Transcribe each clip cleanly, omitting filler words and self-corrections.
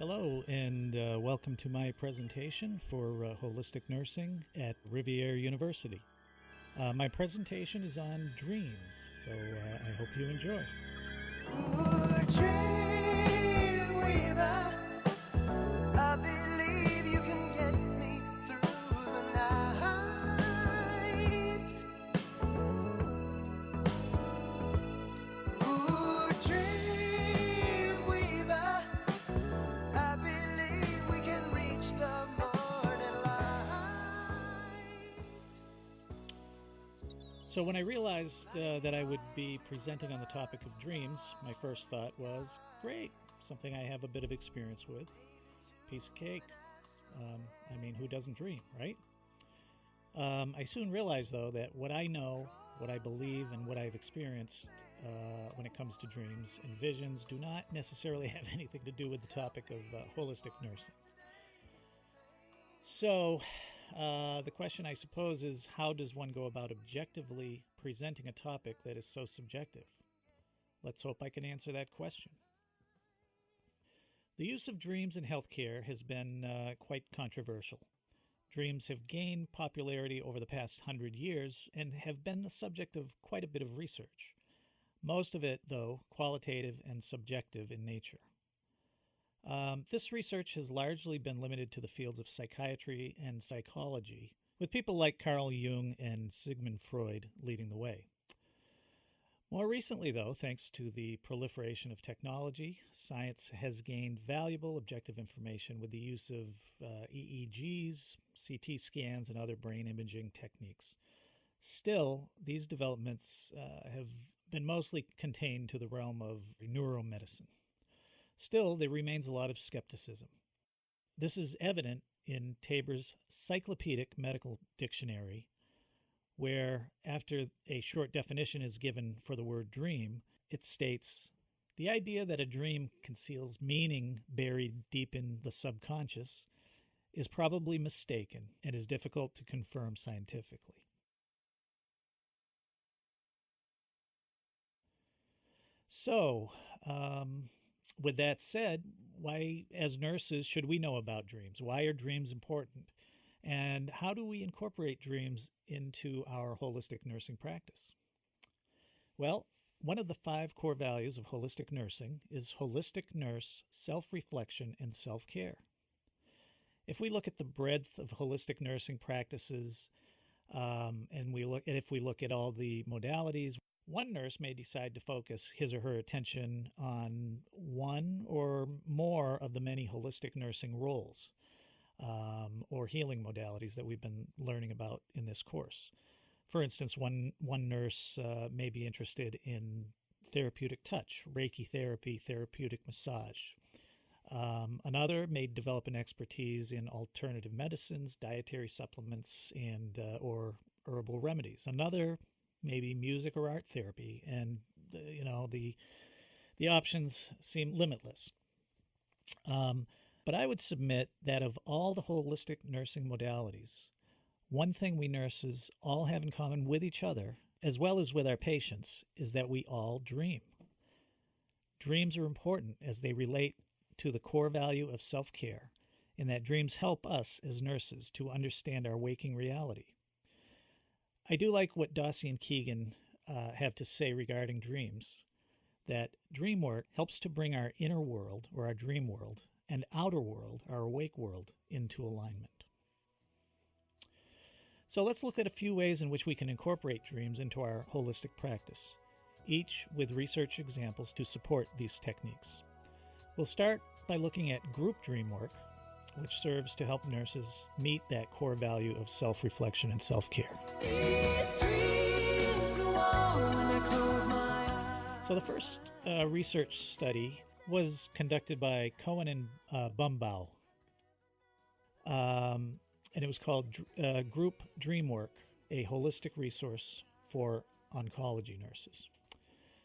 Hello, and welcome to my presentation for holistic nursing at Rivier University. My presentation is on dreams, so I hope you enjoy. I believe you can get me through the night. Ooh, dream weaver, I believe we can reach the morning light. So when I realized that I would be presenting on the topic of dreams, my first thought was, great, something I have a bit of experience with. Piece of cake. Who doesn't dream, right? I soon realized, though, that what I know, what I believe, and what I've experienced when it comes to dreams and visions do not necessarily have anything to do with the topic of holistic nursing. So the question, I suppose, is how does one go about objectively presenting a topic that is so subjective? Let's hope I can answer that question. The use of dreams in healthcare has been quite controversial. Dreams have gained popularity over the past 100 years and have been the subject of quite a bit of research. Most of it, though, qualitative and subjective in nature. This research has largely been limited to the fields of psychiatry and psychology, with people like Carl Jung and Sigmund Freud leading the way. More recently, though, thanks to the proliferation of technology, science has gained valuable objective information with the use of EEGs, CT scans, and other brain imaging techniques. Still, these developments have been mostly contained to the realm of neuromedicine. Still, there remains a lot of skepticism. This is evident in Taber's Cyclopedic Medical Dictionary, where after a short definition is given for the word dream, it states, the idea that a dream conceals meaning buried deep in the subconscious is probably mistaken and is difficult to confirm scientifically. So, with that said, why, as nurses, should we know about dreams? Why are dreams important? And how do we incorporate dreams into our holistic nursing practice? Well, one of the 5 core values of holistic nursing is holistic nurse self-reflection and self-care. If we look at the breadth of holistic nursing practices, and if we look at all the modalities, one nurse may decide to focus his or her attention on one or more of the many holistic nursing roles. Or healing modalities that we've been learning about in this course. For instance, one nurse may be interested in therapeutic touch, Reiki therapy, therapeutic massage. Another may develop an expertise in alternative medicines, dietary supplements, and or herbal remedies. Another maybe music or art therapy, and the options seem limitless. But I would submit that of all the holistic nursing modalities, one thing we nurses all have in common with each other, as well as with our patients, is that we all dream. Dreams are important as they relate to the core value of self-care, in that dreams help us as nurses to understand our waking reality. I do like what Dossie and Keegan have to say regarding dreams, that dream work helps to bring our inner world, or our dream world, and outer world, our awake world, into alignment. So let's look at a few ways in which we can incorporate dreams into our holistic practice, each with research examples to support these techniques. We'll start by looking at group dream work, which serves to help nurses meet that core value of self-reflection and self-care. So the first research study was conducted by Cohen and Bumbaugh, and it was called Group Dream Work, a holistic resource for oncology nurses.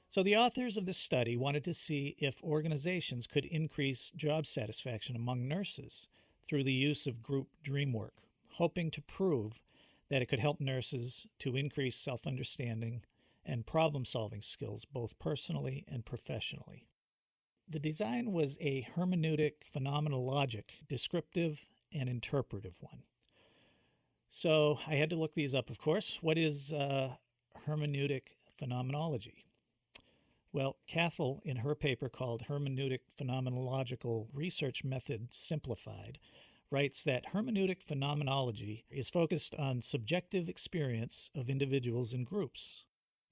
So the authors of this study wanted to see if organizations could increase job satisfaction among nurses through the use of group dream work, hoping to prove that it could help nurses to increase self-understanding and problem-solving skills both personally and professionally. The design was a hermeneutic phenomenologic, descriptive and interpretive one. So I had to look these up, of course. What is hermeneutic phenomenology? Well, Caffel, in her paper called Hermeneutic Phenomenological Research Method Simplified, writes that hermeneutic phenomenology is focused on subjective experience of individuals and groups.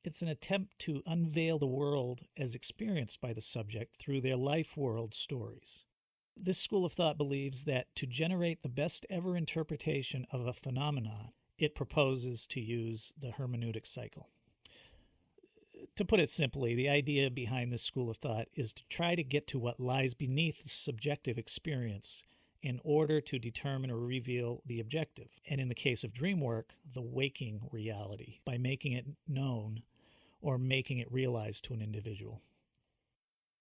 It's an attempt to unveil the world as experienced by the subject through their life world stories. This school of thought believes that to generate the best ever interpretation of a phenomenon, it proposes to use the hermeneutic cycle. To put it simply, the idea behind this school of thought is to try to get to what lies beneath the subjective experience in order to determine or reveal the objective, and in the case of dream work, the waking reality, by making it known or making it realized to an individual.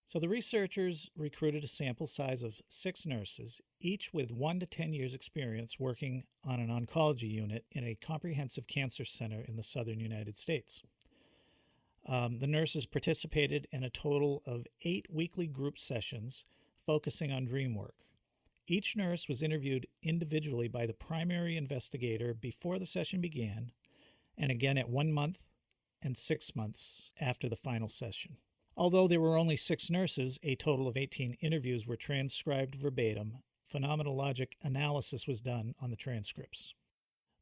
So the researchers recruited a sample size of 6 nurses, each with 1 to 10 years experience working on an oncology unit in a comprehensive cancer center in the southern United States. The nurses participated in a total of 8 weekly group sessions focusing on dream work. Each nurse was interviewed individually by the primary investigator before the session began, and again at 1 month and 6 months after the final session. Although there were only 6 nurses, a total of 18 interviews were transcribed verbatim. Phenomenologic analysis was done on the transcripts.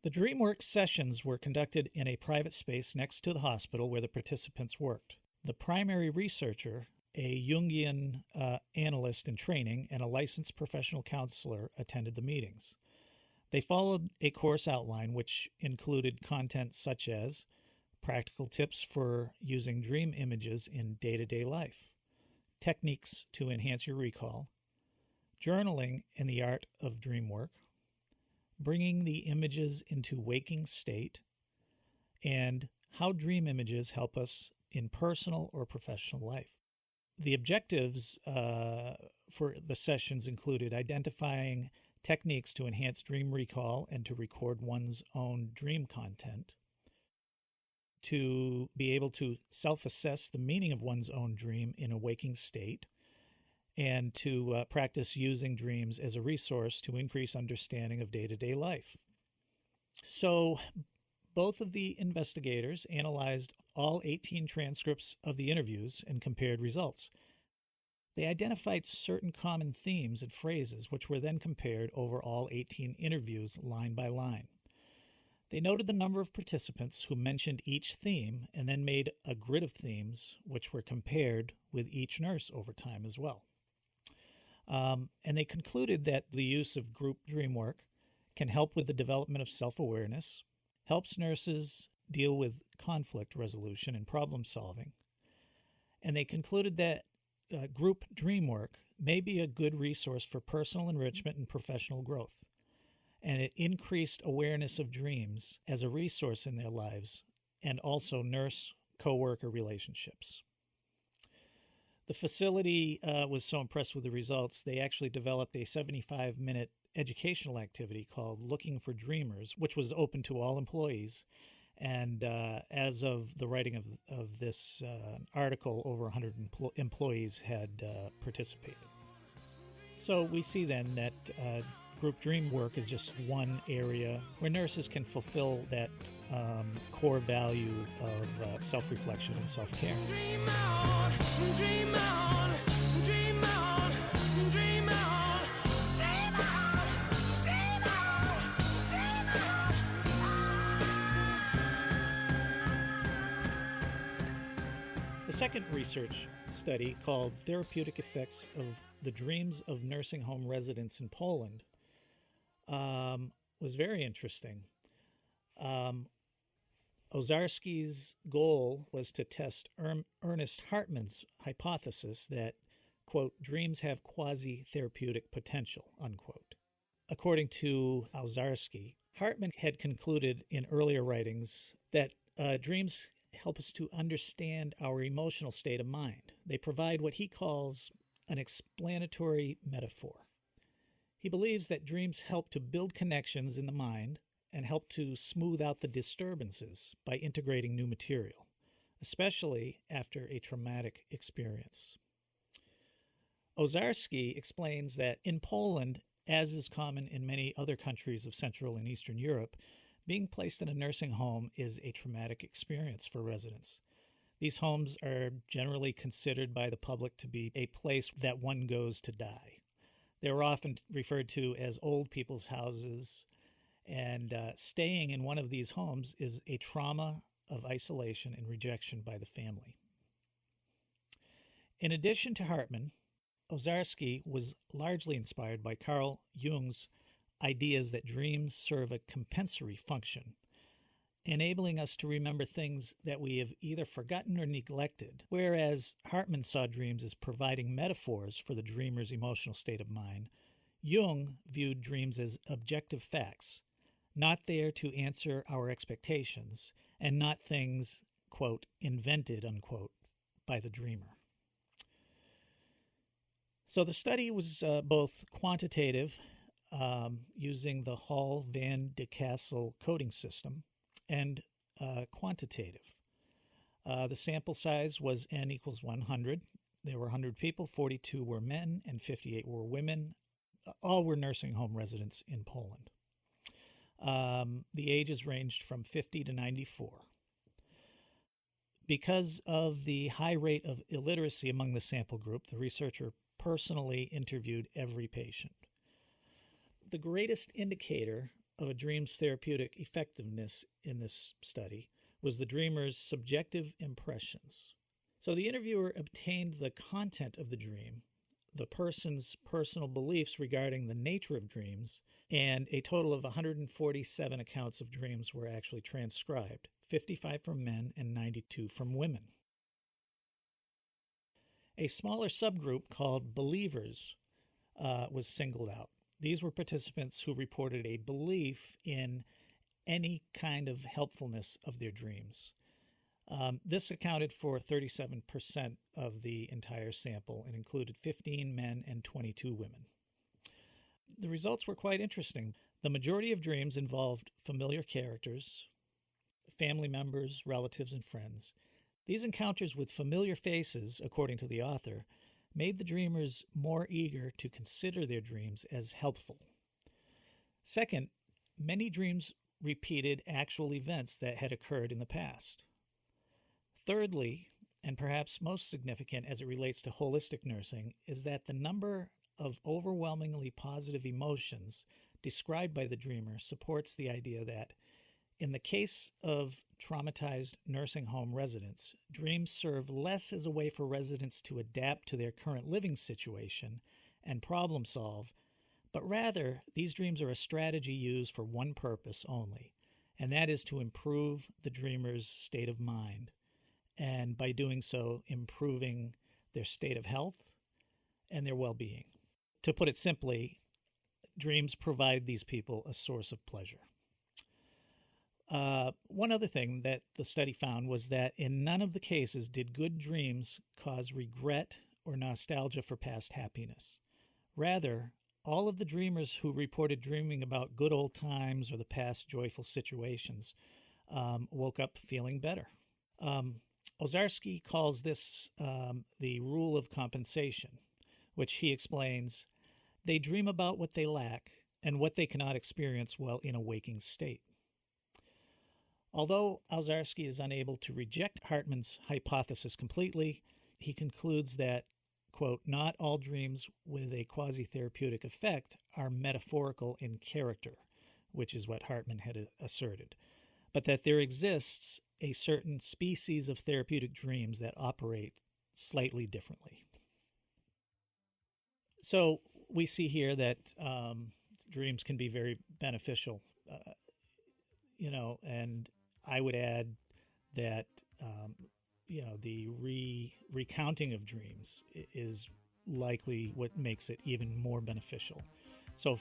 The DreamWork sessions were conducted in a private space next to the hospital where the participants worked. The primary researcher, a Jungian analyst in training, and a licensed professional counselor attended the meetings. They followed a course outline which included content such as practical tips for using dream images in day-to-day life, techniques to enhance your recall, journaling in the art of dream work, bringing the images into waking state, and how dream images help us in personal or professional life. The objectives for the sessions included identifying techniques to enhance dream recall and to record one's own dream content, to be able to self-assess the meaning of one's own dream in a waking state, and to practice using dreams as a resource to increase understanding of day-to-day life. So both of the investigators analyzed all 18 transcripts of the interviews and compared results. They identified certain common themes and phrases which were then compared over all 18 interviews line by line. They noted the number of participants who mentioned each theme and then made a grid of themes which were compared with each nurse over time as well. And they concluded that the use of group dream work can help with the development of self-awareness, helps nurses deal with conflict resolution and problem solving. And they concluded that group dream work may be a good resource for personal enrichment and professional growth. And it increased awareness of dreams as a resource in their lives and also nurse co-worker relationships. The facility was so impressed with the results, they actually developed a 75-minute educational activity called Looking for Dreamers, which was open to all employees. And as of the writing of this article, over 100 employees had participated. So we see then that group dream work is just one area where nurses can fulfill that core value of self-reflection and self-care. Dream on, dream on, dream on, dream on, dream on, dream on, dream on. The second research study, called Therapeutic Effects of the Dreams of Nursing Home Residents in Poland, was very interesting. Ozarski's goal was to test Ernest Hartman's hypothesis that, quote, dreams have quasi-therapeutic potential, unquote. According to Ozarski, Hartman had concluded in earlier writings that dreams help us to understand our emotional state of mind. They provide what he calls an explanatory metaphor. He believes that dreams help to build connections in the mind and help to smooth out the disturbances by integrating new material, especially after a traumatic experience. Ozarski explains that in Poland, as is common in many other countries of Central and Eastern Europe, being placed in a nursing home is a traumatic experience for residents. These homes are generally considered by the public to be a place that one goes to die. They're often referred to as old people's houses, and staying in one of these homes is a trauma of isolation and rejection by the family. In addition to Hartman, Ozarski was largely inspired by Carl Jung's ideas that dreams serve a compensatory function, enabling us to remember things that we have either forgotten or neglected, whereas Hartman saw dreams as providing metaphors for the dreamer's emotional state of mind. Jung viewed dreams as objective facts, not there to answer our expectations, and not things, quote, invented, unquote, by the dreamer. So the study was both quantitative, using the Hall Van de Castle coding system, and quantitative. The sample size was n equals 100. There were 100 people, 42 were men, and 58 were women. All were nursing home residents in Poland. The ages ranged from 50 to 94. Because of the high rate of illiteracy among the sample group, the researcher personally interviewed every patient. The greatest indicator of a dream's therapeutic effectiveness in this study was the dreamer's subjective impressions. So the interviewer obtained the content of the dream, the person's personal beliefs regarding the nature of dreams, and a total of 147 accounts of dreams were actually transcribed, 55 from men and 92 from women. A smaller subgroup called believers was singled out. These were participants who reported a belief in any kind of helpfulness of their dreams. This accounted for 37% of the entire sample and included 15 men and 22 women. The results were quite interesting. The majority of dreams involved familiar characters, family members, relatives, and friends. These encounters with familiar faces, according to the author, made the dreamers more eager to consider their dreams as helpful. Second, many dreams repeated actual events that had occurred in the past. Thirdly, and perhaps most significant as it relates to holistic nursing, is that the number of overwhelmingly positive emotions described by the dreamer supports the idea that, in the case of traumatized nursing home residents, dreams serve less as a way for residents to adapt to their current living situation and problem solve, but rather these dreams are a strategy used for one purpose only, and that is to improve the dreamer's state of mind, and by doing so, improving their state of health and their well-being. To put it simply, dreams provide these people a source of pleasure. One other thing that the study found was that in none of the cases did good dreams cause regret or nostalgia for past happiness. Rather, all of the dreamers who reported dreaming about good old times or the past joyful situations woke up feeling better. Ozarski calls this the rule of compensation, which he explains, they dream about what they lack and what they cannot experience while in a waking state. Although Ozarski is unable to reject Hartman's hypothesis completely, he concludes that, quote, not all dreams with a quasi-therapeutic effect are metaphorical in character, which is what Hartman had asserted, but that there exists a certain species of therapeutic dreams that operate slightly differently. So we see here that dreams can be very beneficial, and I would add that, the recounting of dreams is likely what makes it even more beneficial. So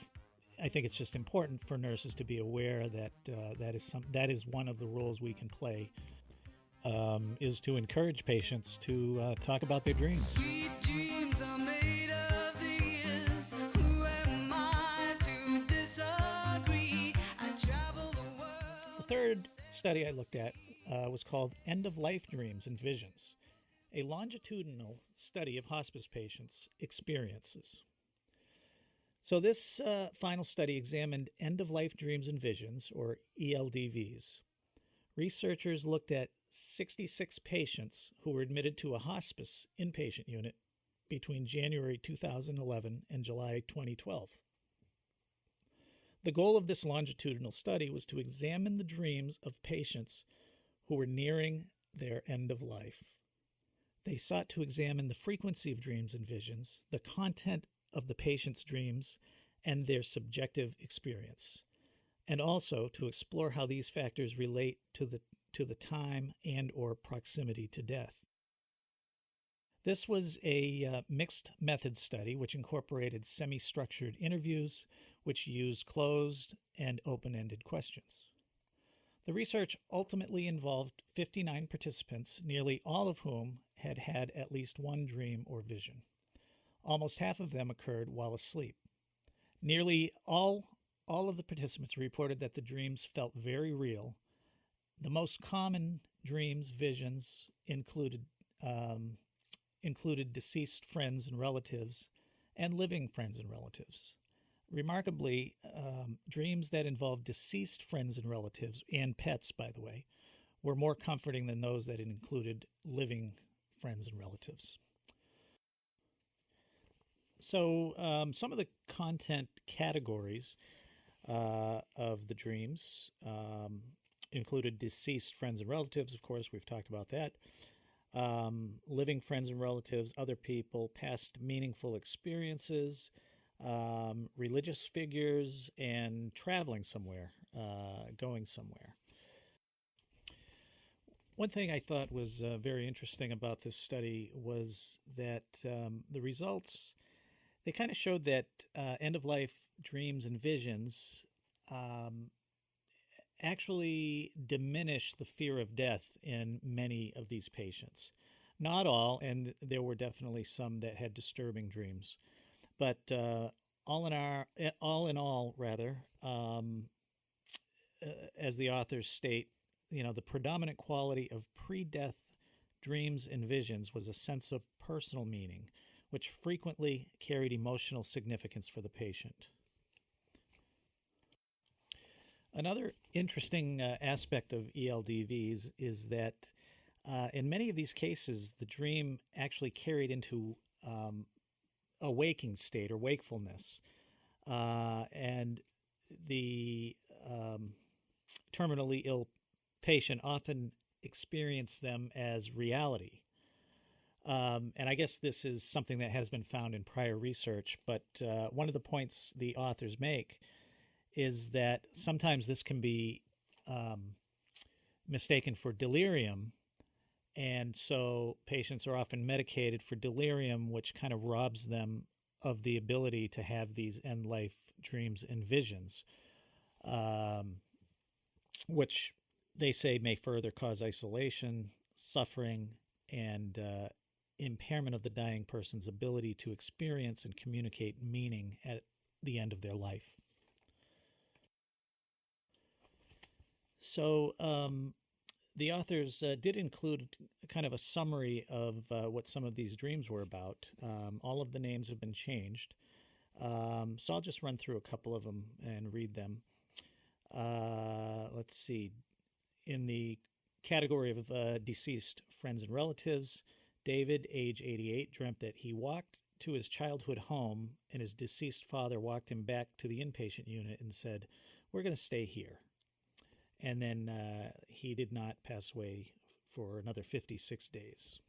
I think it's just important for nurses to be aware that that is one of the roles we can play, is to encourage patients to talk about their dreams. Sweet dreams are made of these. Who am I to disagree? I travel the world. The third study I looked at was called End-of-Life Dreams and Visions. a longitudinal study of hospice patients' experiences. So, this final study examined end of life dreams and visions, or ELDVs. Researchers looked at 66 patients who were admitted to a hospice inpatient unit between January 2011 and July 2012. The goal of this longitudinal study was to examine the dreams of patients who were nearing their end of life. They sought to examine the frequency of dreams and visions, the content of the patient's dreams, and their subjective experience, and also to explore how these factors relate to the time and or proximity to death. This was a mixed method study which incorporated semi-structured interviews which used closed and open-ended questions. The research ultimately involved 59 participants, nearly all of whom had had at least one dream or vision. Almost half of them occurred while asleep. Nearly all of the participants reported that the dreams felt very real. The most common dreams, visions included deceased friends and relatives and living friends and relatives. Remarkably, dreams that involved deceased friends and relatives, and pets, by the way, were more comforting than those that included living friends and relatives. So, some of the content categories of the dreams included deceased friends and relatives. Of course, we've talked about that. Living friends and relatives, other people, past meaningful experiences, religious figures, and traveling somewhere, going somewhere. One thing I thought was very interesting about this study was that the results, they kind of showed that end-of-life dreams and visions actually diminish the fear of death in many of these patients. Not all, and there were definitely some that had disturbing dreams. But all in all, as the authors state, the predominant quality of pre-death dreams and visions was a sense of personal meaning, which frequently carried emotional significance for the patient. Another interesting aspect of ELDVs is that in many of these cases, the dream actually carried into a waking state or wakefulness, and the terminally ill patient often experienced them as reality. And I guess this is something that has been found in prior research, but one of the points the authors make is that sometimes this can be mistaken for delirium, and so patients are often medicated for delirium, which kind of robs them of the ability to have these end-life dreams and visions, which they say may further cause isolation, suffering, and impairment of the dying person's ability to experience and communicate meaning at the end of their life. So the authors did include kind of a summary of what some of these dreams were about. All of the names have been changed. So I'll just run through a couple of them and read them. Let's see. In the category of deceased friends and relatives, David, age 88, dreamt that he walked to his childhood home and his deceased father walked him back to the inpatient unit and said, "We're going to stay here." And then he did not pass away for another 56 days.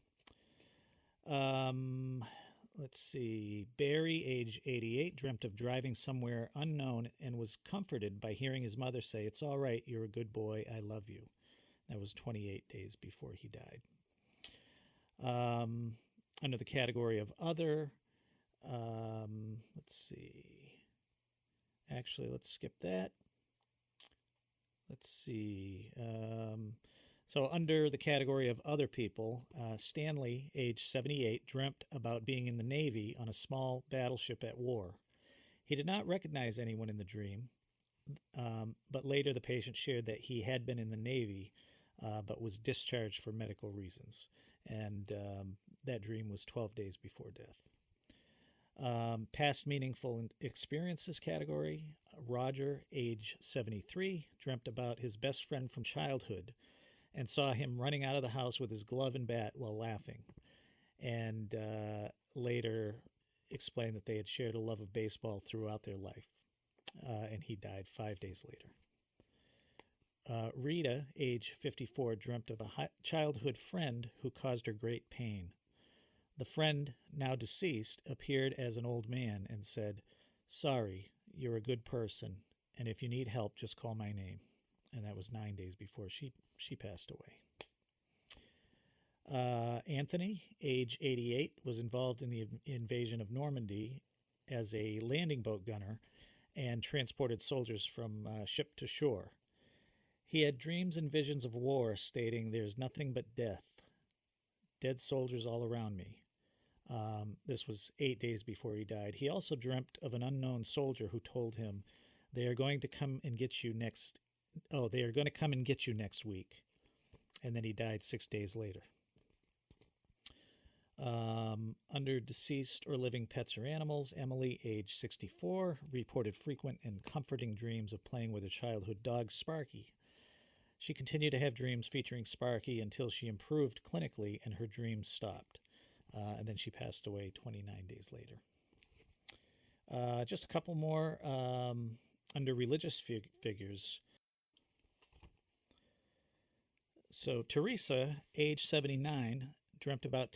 Let's see. Barry, age 88, dreamt of driving somewhere unknown and was comforted by hearing his mother say, "It's all right, you're a good boy, I love you." That was 28 days before he died. Under the category of other, let's see. Actually, let's skip that. Let's see. So under the category of other people, Stanley, age 78, dreamt about being in the Navy on a small battleship at war. He did not recognize anyone in the dream, but later the patient shared that he had been in the Navy, but was discharged for medical reasons. and that dream was 12 days before death. Past meaningful experiences category. Roger, age 73, dreamt about his best friend from childhood and saw him running out of the house with his glove and bat while laughing. And later explained that they had shared a love of baseball throughout their life. And he died 5 days later. Rita, age 54, dreamt of a childhood friend who caused her great pain. The friend, now deceased, appeared as an old man and said, "Sorry, you're a good person, and if you need help, just call my name." And that was 9 days before she passed away. Anthony, age 88, was involved in the invasion of Normandy as a landing boat gunner and transported soldiers from ship to shore. He had dreams and visions of war, stating, "There's nothing but death. Dead soldiers all around me." This was 8 days before he died. He also dreamt of an unknown soldier who told him, "They are going to come and get you next. Oh, they are going to come and get you next week." And then he died 6 days later. Under deceased or living pets or animals, Emily, age 64, reported frequent and comforting dreams of playing with her childhood dog, Sparky. She continued to have dreams featuring Sparky until she improved clinically and her dreams stopped. And then she passed away 29 days later. Just a couple more under religious figures. So Teresa, age 79, dreamt about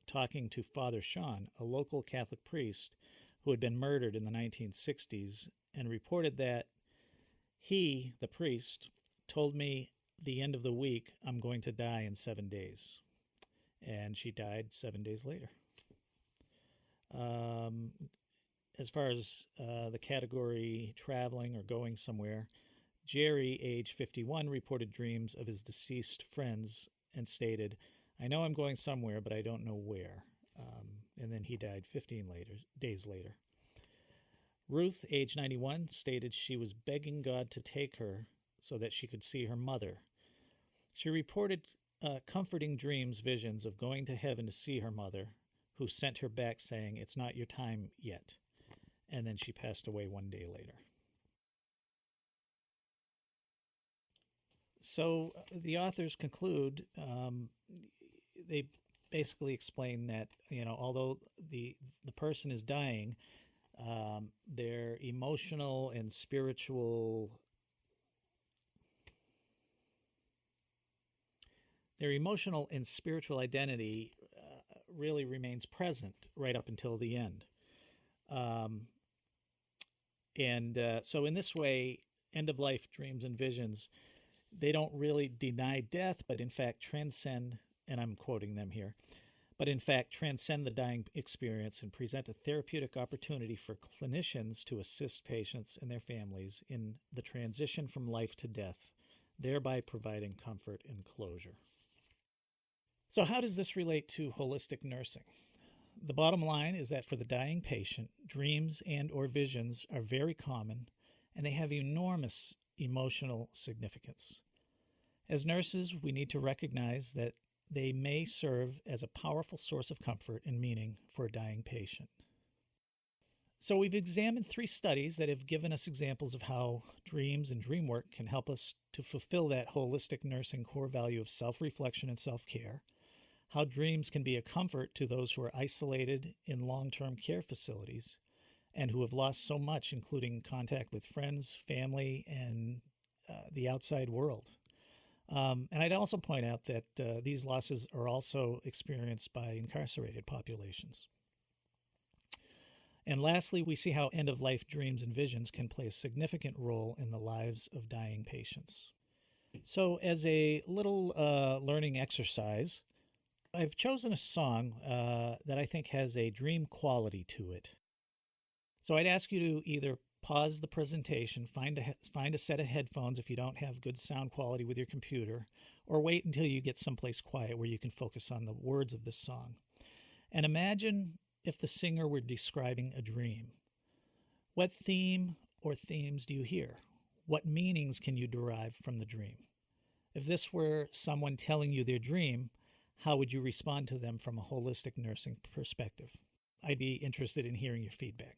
talking to Father Sean, a local Catholic priest who had been murdered in the 1960s, and reported that he, the priest, told me the end of the week, I'm going to die in 7 days. And she died 7 days later. As far as the category traveling or going somewhere, Jerry, age 51, reported dreams of his deceased friends and stated, "I know I'm going somewhere, but I don't know where." And then he died 15 days later. Ruth, age 91, stated she was begging God to take her so that she could see her mother. She reported comforting dreams, visions of going to heaven to see her mother, who sent her back saying, "It's not your time yet." And then she passed away 1 day later. So the authors conclude, they basically explain that, although the person is dying, their emotional and spiritual identity really remains present right up until the end. So in this way, end-of-life dreams and visions, they don't really deny death, but in fact transcend, and I'm quoting them here, but in fact transcend the dying experience and present a therapeutic opportunity for clinicians to assist patients and their families in the transition from life to death, thereby providing comfort and closure. So how does this relate to holistic nursing? The bottom line is that for the dying patient, dreams and or visions are very common, and they have enormous emotional significance. As nurses, we need to recognize that they may serve as a powerful source of comfort and meaning for a dying patient. So we've examined 3 studies that have given us examples of how dreams and dream work can help us to fulfill that holistic nursing core value of self-reflection and self-care, how dreams can be a comfort to those who are isolated in long-term care facilities and who have lost so much, including contact with friends, family, and the outside world. And I'd also point out that these losses are also experienced by incarcerated populations. And lastly, we see how end-of-life dreams and visions can play a significant role in the lives of dying patients. So as a little learning exercise, I've chosen a song that I think has a dream quality to it. So I'd ask you to either pause the presentation, find a set of headphones if you don't have good sound quality with your computer, or wait until you get someplace quiet where you can focus on the words of this song. And imagine if the singer were describing a dream. What theme or themes do you hear? What meanings can you derive from the dream? If this were someone telling you their dream, how would you respond to them from a holistic nursing perspective? I'd be interested in hearing your feedback.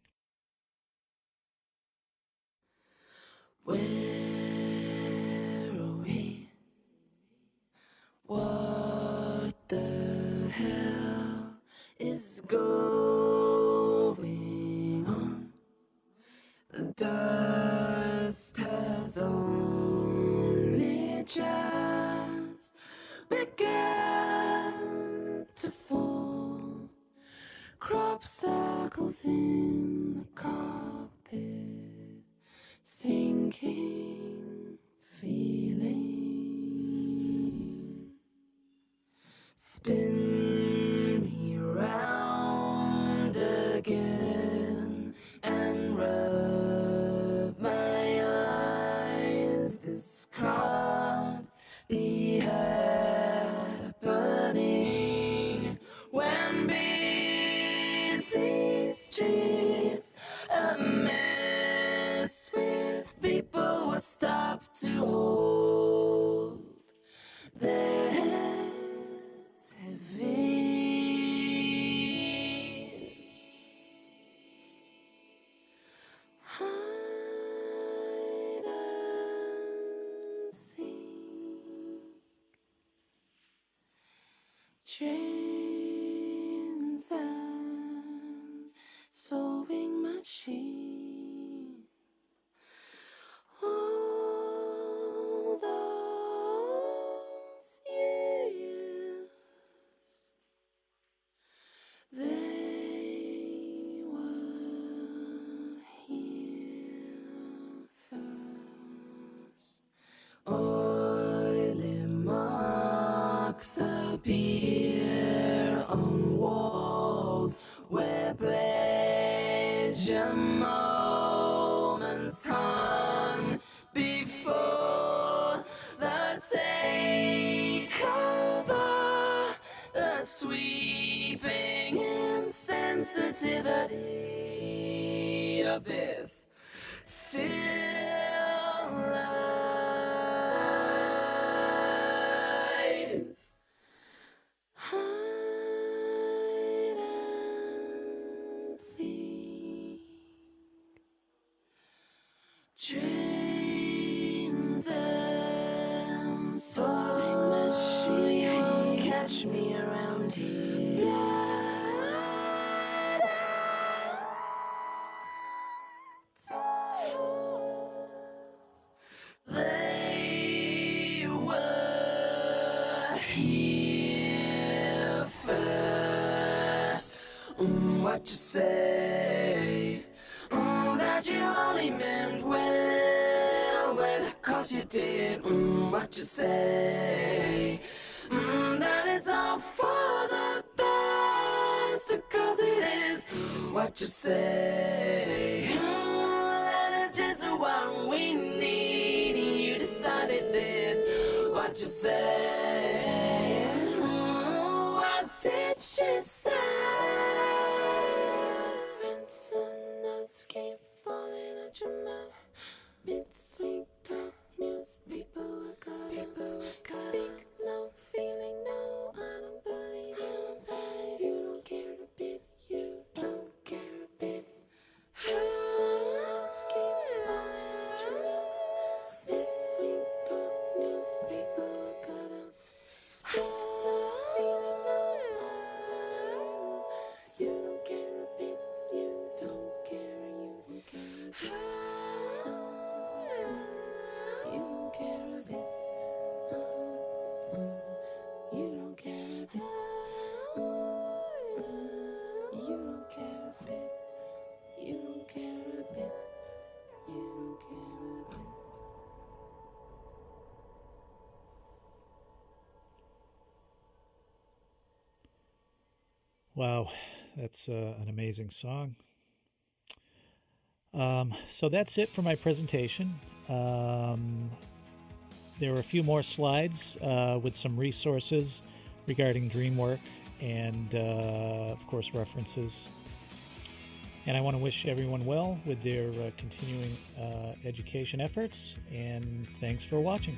Where are we? What the hell is going on? The dust has only just begun to fall. Crop circles in the carpet, sinking feeling. Spin me round again and rub my eyes. This can't be happening when busy streets a mess with people would stop to hold their heads heavy. Hide and seek, trains and sewing machines. All those years, they were here first. Oily marks appear on walls where pleasure moments hung before the takeover, the sweeping insensitivity of this still life. Hide and seek, trains and sewing machines. Catch me around here. They were here first. What you say? That you only meant well, well, 'cause you did. What you say? That it's all for the best, 'cause it is. What you say? That it's just what we need. You decided this. What you say? What did she say? Rinse and notes keep falling out your mouth. Mid-sweet talk news, people are caught. Speak no, feeling no. I don't believe you. You don't care a bit. You don't care a bit. Rinse and notes keep falling out your mouth. Mid-sweet talk news, people are caught. Speak no, feeling no. You don't care a bit. You don't care. You don't care. You don't care a bit. You don't care a bit. You don't care a bit. You don't care a bit. You don't care a bit. Wow, that's an amazing song. So that's it for my presentation. There are a few more slides with some resources regarding dream work and, of course, references. And I want to wish everyone well with their continuing education efforts. And thanks for watching.